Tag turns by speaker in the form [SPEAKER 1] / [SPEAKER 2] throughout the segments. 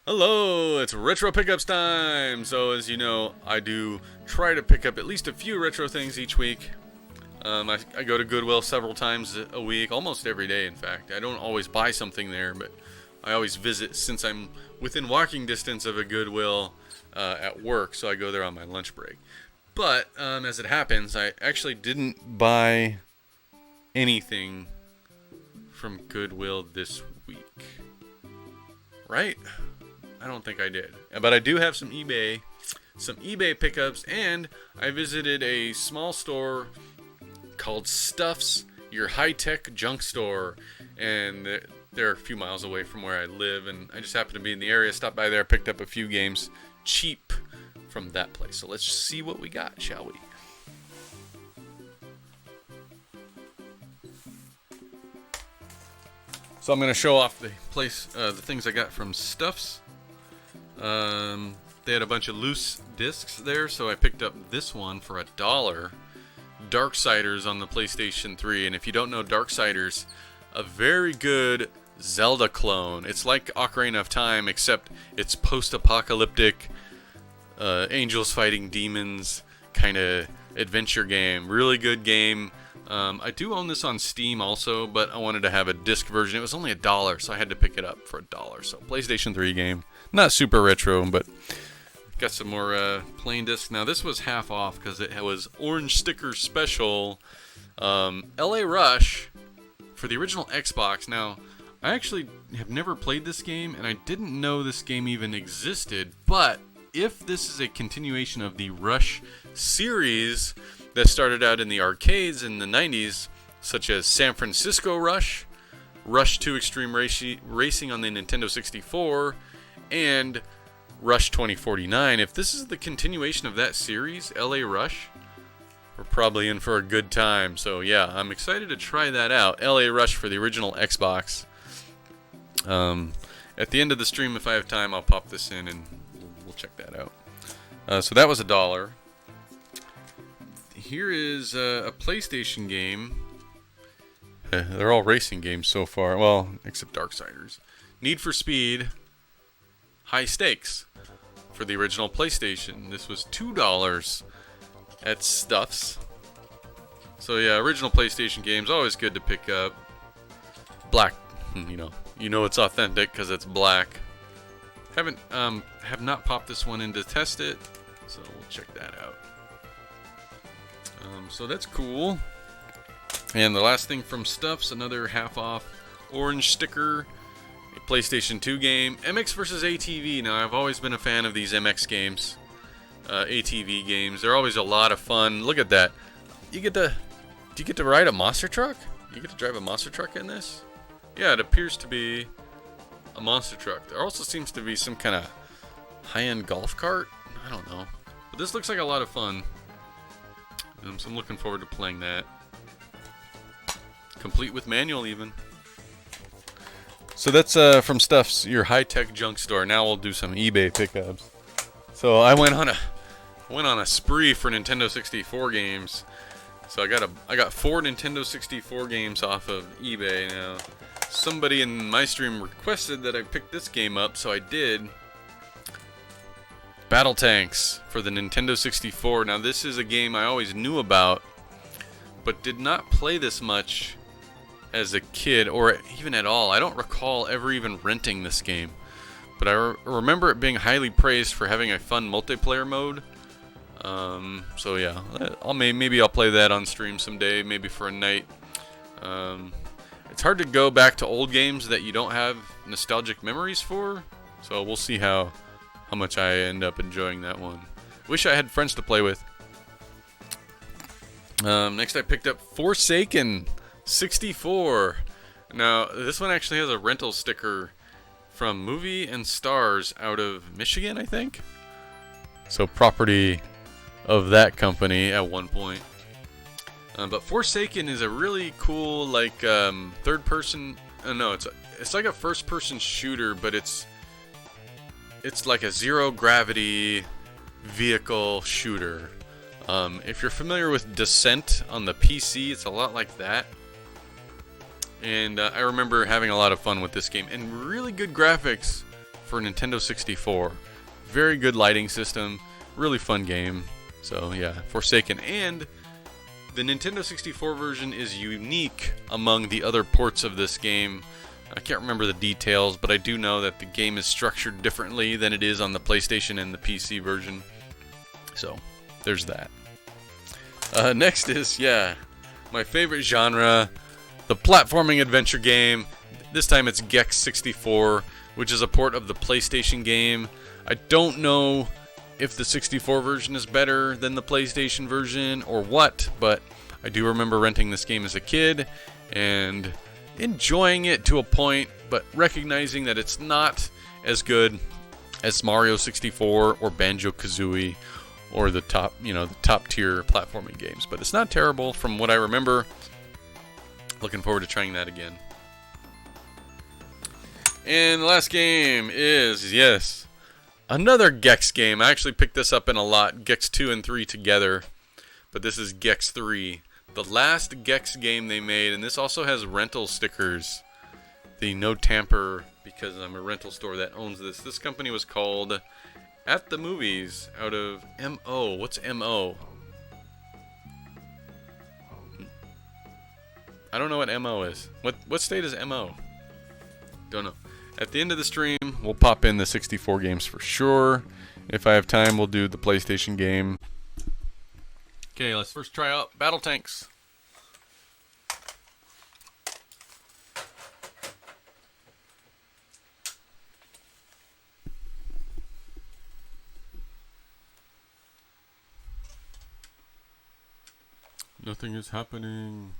[SPEAKER 1] Hello, it's retro pickups time. So as you know, I do try to pick up at least a few retro things each week. I go to Goodwill several times a week, almost every day in fact. I don't always buy something there, but I always visit since I'm within walking distance of a Goodwill at work, so I go there on my lunch break. But as it happens, I actually didn't buy anything from Goodwill this week. Right? I don't think I did. But I do have some eBay pickups, and I visited a small store called Stuff's, your high-tech junk store, and they're a few miles away from where I live, and I just happened to be in the area, stopped by there, picked up a few games cheap from that place. So let's see what we got, shall we? So I'm going to show off the things I got from Stuff's. They had a bunch of loose discs there, so I picked up this one for $1. Darksiders on the PlayStation 3, and if you don't know Darksiders, a very good Zelda clone. It's like Ocarina of Time, except it's post-apocalyptic, angels fighting demons kind of adventure game. Really good game. I do own this on Steam also, but I wanted to have a disc version. It was only $1, so I had to pick it up for $1. So PlayStation 3 game. Not super retro, but got some more plain discs. Now this was half off because it was orange sticker special. LA Rush for the original Xbox. Now I actually have never played this game, and I didn't know this game even existed. But if this is a continuation of the Rush series that started out in the arcades in the 90s, such as San Francisco Rush, Rush 2 Extreme Racing on the Nintendo 64, and Rush 2049. If this is the continuation of that series, LA Rush, we're probably in for a good time. So yeah, I'm excited to try that out. LA Rush for the original Xbox. At the end of the stream, if I have time, I'll pop this in and we'll check that out. So that was $1. Here is a PlayStation game. They're all racing games so far. Well, except Darksiders. Need for Speed High Stakes for the original PlayStation. This was $2 at Stuff's. So yeah, original PlayStation games, always good to pick up. Black, you know it's authentic because it's black. Have not popped this one in to test it, so we'll check that out. So that's cool. And the last thing from Stuff's, another half off orange sticker, a PlayStation 2 game, MX vs. ATV. Now I've always been a fan of these MX games, ATV games. They're always a lot of fun. Look at that. Do you get to ride a monster truck? You get to drive a monster truck in this? Yeah, it appears to be a monster truck. There also seems to be some kind of high-end golf cart. I don't know. But this looks like a lot of fun. So I'm looking forward to playing that. Complete with manual even. So that's from Stuff's, your high-tech junk store. Now we'll do some eBay pickups. So I went on a spree for Nintendo 64 games. So I got 4 Nintendo 64 games off of eBay now. Somebody in my stream requested that I pick this game up, so I did. Battle Tanks for the Nintendo 64. Now this is a game I always knew about, but did not play this much as a kid, or even at all. I don't recall ever even renting this game, but I remember it being highly praised for having a fun multiplayer mode. So yeah, maybe I'll play that on stream someday, maybe for a night. It's hard to go back to old games that you don't have nostalgic memories for, so we'll see how much I end up enjoying that one. Wish I had friends to play with. Next I picked up Forsaken 64. Now, this one actually has a rental sticker from Movie and Stars out of Michigan, I think. So property of that company at one point. But Forsaken is a really cool, like, third person. No, it's like a first person shooter, but it's like a zero gravity vehicle shooter. If you're familiar with Descent on the PC, it's a lot like that. And I remember having a lot of fun with this game, and really good graphics for Nintendo 64. Very good lighting system, really fun game. So yeah, Forsaken. And the Nintendo 64 version is unique among the other ports of this game. I can't remember the details, but I do know that the game is structured differently than it is on the PlayStation and the PC version. So there's that. Next is, my favorite genre, the platforming adventure game. This time it's GEX 64, which is a port of the PlayStation game. I don't know if the 64 version is better than the PlayStation version or what, but I do remember renting this game as a kid and enjoying it to a point, but recognizing that it's not as good as Mario 64 or Banjo-Kazooie or the top tier platforming games. But it's not terrible from what I remember. Looking forward to trying that again. And the last game is, yes, another GEX game. I actually picked this up in a lot, GEX 2 and 3 together, but this is GEX 3. The last GEX game they made, and this also has rental stickers. The no tamper, because I'm a rental store that owns this. This company was called At the Movies, out of MO. What's MO? I don't know what MO is. What state is MO? Don't know. At the end of the stream, we'll pop in the 64 games for sure. If I have time, we'll do the PlayStation game. Okay, let's first try out Battle Tanks. Nothing is happening.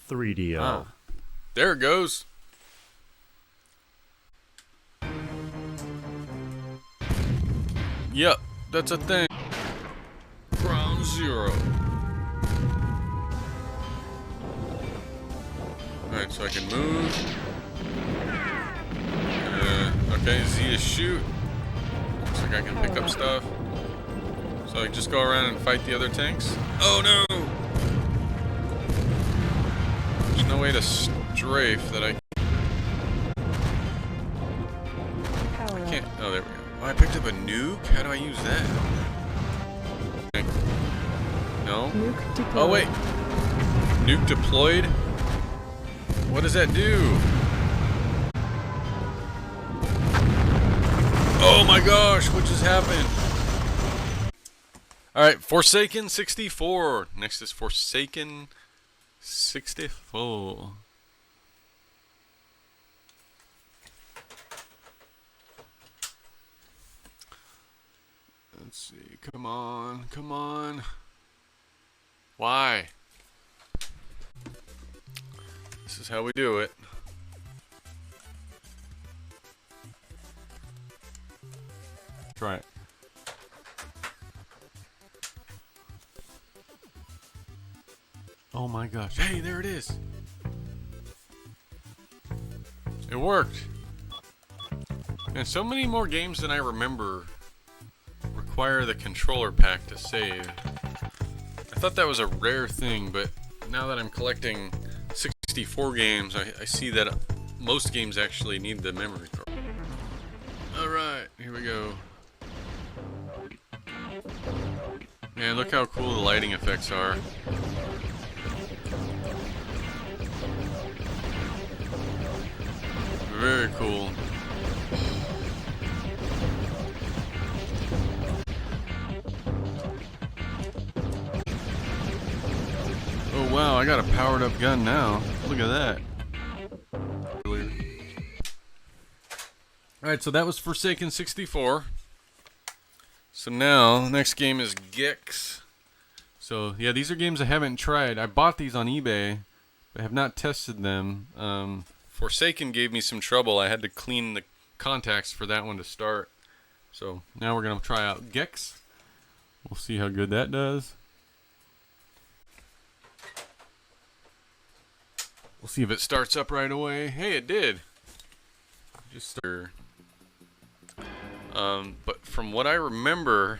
[SPEAKER 2] .3DO.
[SPEAKER 1] There it goes. Yep, that's a thing. Ground Zero. Alright, so I can move. Okay, Z is shoot. Looks like I can pick up stuff. So I just go around and fight the other tanks. Oh no! There's no way to strafe that I can't. Oh, there we go. Oh, I picked up a nuke? How do I use that? No?
[SPEAKER 3] Nuke deployed.
[SPEAKER 1] Oh, wait. Nuke deployed? What does that do? Oh my gosh, what just happened? Alright, Forsaken 64. Next is Forsaken 64. Let's see. Come on. Come on. Why? This is how we do it. Try it. Oh my gosh. Hey, there it is. It worked. And so many more games than I remember require the controller pack to save. I thought that was a rare thing, but now that I'm collecting 64 games, I see that most games actually need the memory card. Alright, here we go. Man, look how cool the lighting effects are. Very cool. Oh wow, I got a powered up gun now. Look at that. Alright, so that was Forsaken 64. So now, next game is GEX. So yeah, these are games I haven't tried. I bought these on eBay, but have not tested them. Forsaken gave me some trouble. I had to clean the contacts for that one to start. So now we're going to try out GEX. We'll see how good that does. We'll see if it starts up right away. Hey, it did. Just start. But from what I remember,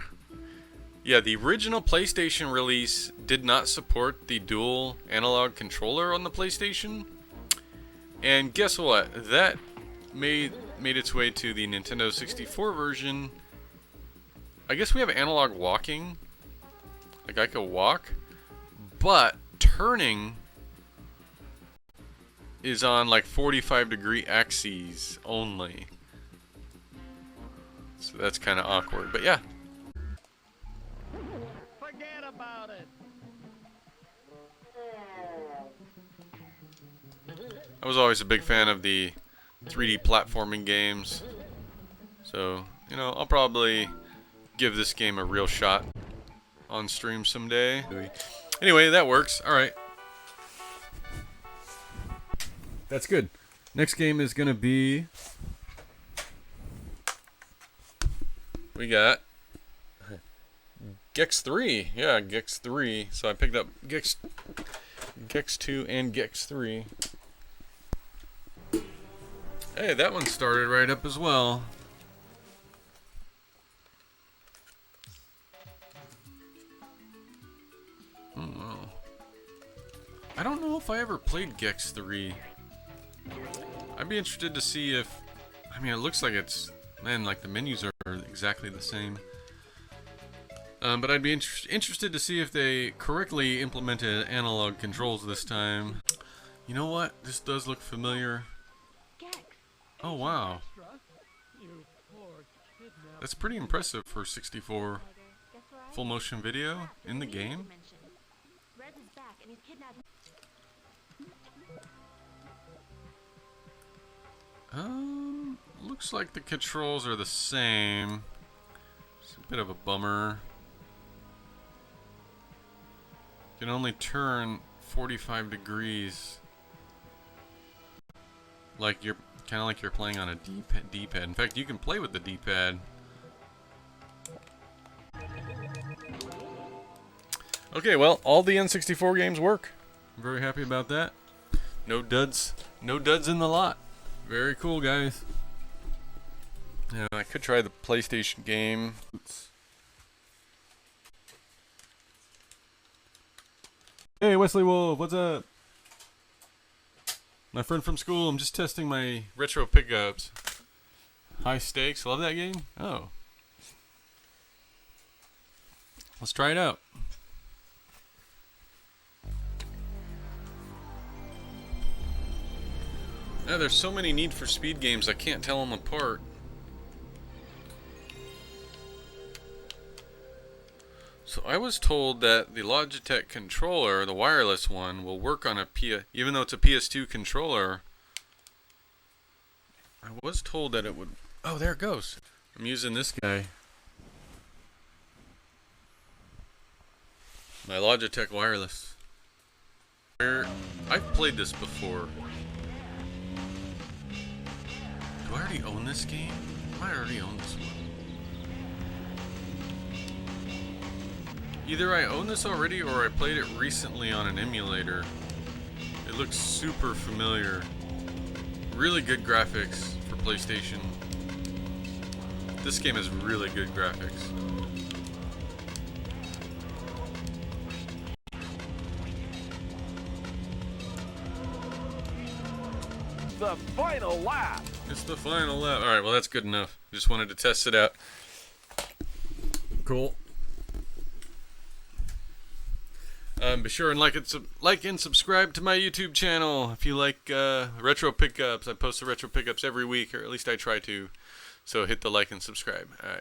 [SPEAKER 1] yeah, the original PlayStation release did not support the dual analog controller on the PlayStation. And guess what? That made its way to the Nintendo 64 version. I guess we have analog walking. Like I could walk, but turning is on like 45-degree axes only. So that's kind of awkward, but yeah.
[SPEAKER 2] Forget about it.
[SPEAKER 1] I was always a big fan of the 3D platforming games. So, you know, I'll probably give this game a real shot on stream someday. Anyway, that works. Alright. That's good. Next game is going to be... We got GEX 3. Yeah, GEX 3. So I picked up GEX 2 and GEX 3. Hey, that one started right up as well. Oh, wow. I don't know if I ever played GEX 3. I'd be interested to see if... I mean, it looks like it's... Man, like the menus are exactly the same. But I'd be interested to see if they correctly implemented analog controls this time. You know what? This does look familiar. Oh, wow. That's pretty impressive for 64 full motion video in the game. Looks like the controls are the same. It's a bit of a bummer. You can only turn 45 degrees. Like you're kind of like you're playing on a D-pad. In fact, you can play with the D-pad. Okay, well, all the N64 games work. I'm very happy about that. No duds in the lot. Very cool, guys. Yeah, I could try the PlayStation game. Hey, Wesley Wolf, what's up? My friend from school, I'm just testing my retro pickups. High Stakes, love that game? Oh. Let's try it out. Yeah, there's so many Need for Speed games, I can't tell them apart. So I was told that the Logitech controller, the wireless one, will work on a even though it's a PS2 controller. I was told that it would... Oh, there it goes. I'm using this guy. My Logitech wireless. I've played this before. Do I already own this game? I might already own this one. Either I own this already or I played it recently on an emulator. It looks super familiar. Really good graphics for PlayStation. This game has really good graphics.
[SPEAKER 2] The final lap.
[SPEAKER 1] It's the final lap. Alright, well that's good enough. Just wanted to test it out. Cool. Be sure and like and subscribe to my YouTube channel if you like retro pickups. I post the retro pickups every week, or at least I try to. So hit the like and subscribe. All right.